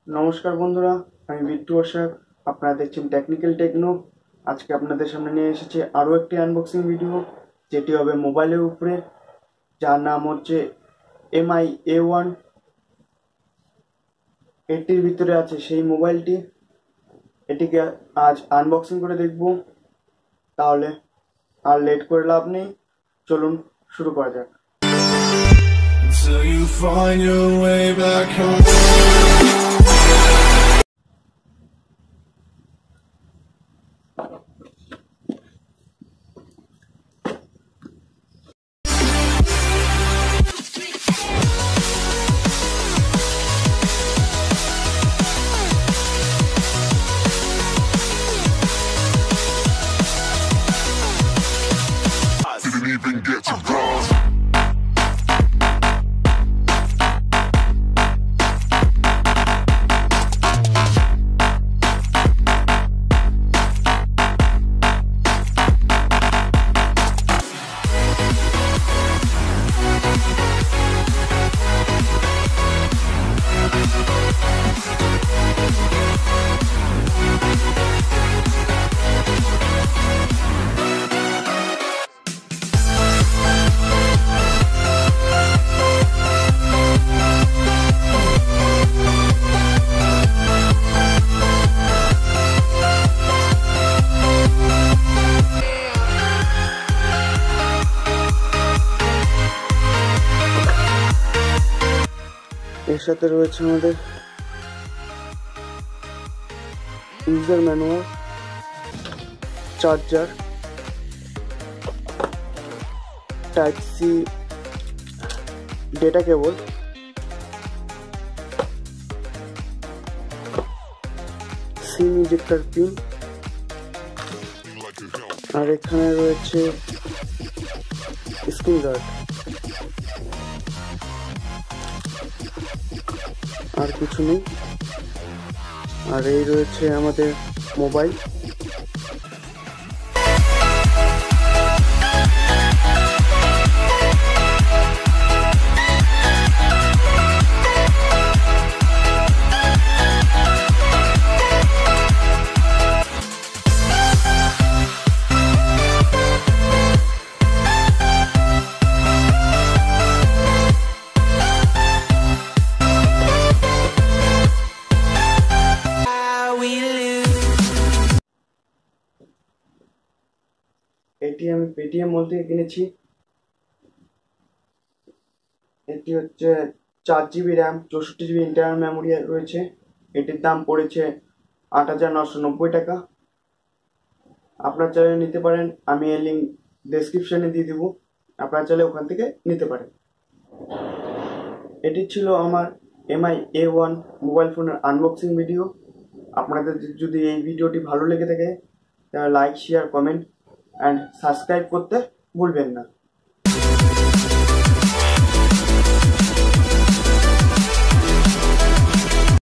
নমস্কার বন্ধুরা, আমি বিট্টু অশোক। আপনারা দেখছেন টেকনিক্যাল টেকনো। আজকে আপনাদের সামনে নিয়ে এসেছি আরও একটি আনবক্সিং ভিডিও, যেটি হবে মোবাইলের উপরে, যার নাম হচ্ছে MI A1। এটির ভিতরে আছে সেই মোবাইলটি। এটিকে আজ আনবক্সিং করে দেখব। তাহলে আর লেট করে লাভ নেই, চলুন শুরু করা যাক। Till you find your way back home. Didn't even get to cross. এর সাথে রয়েছে আমাদের user manual, charger, type C data cable, SIM ejector pin, আর এখানে রয়েছে স্ক্রিন গার্ড। আর কিছু নেই। আর এই রয়েছে আমাদের মোবাইল। এটি আমি পেটিএম মল থেকে কিনেছি। এটি হচ্ছে 4 GB RAM, 64 GB internal memory রয়েছে। এটির দাম পড়েছে 8,990 টাকা। আপনার চাইলে নিতে পারেন, আমি এর লিঙ্ক ডেসক্রিপশনে দিয়ে দেবো, আপনারা চাইলে ওখান থেকে নিতে পারেন। এটি ছিল আমার MI A1 মোবাইল ফোনের আনবক্সিং ভিডিও। আপনাদের যদি এই ভিডিওটি ভালো লেগে থাকে তাহলে like, share, comment and subscribe করতে ভুলবেন না।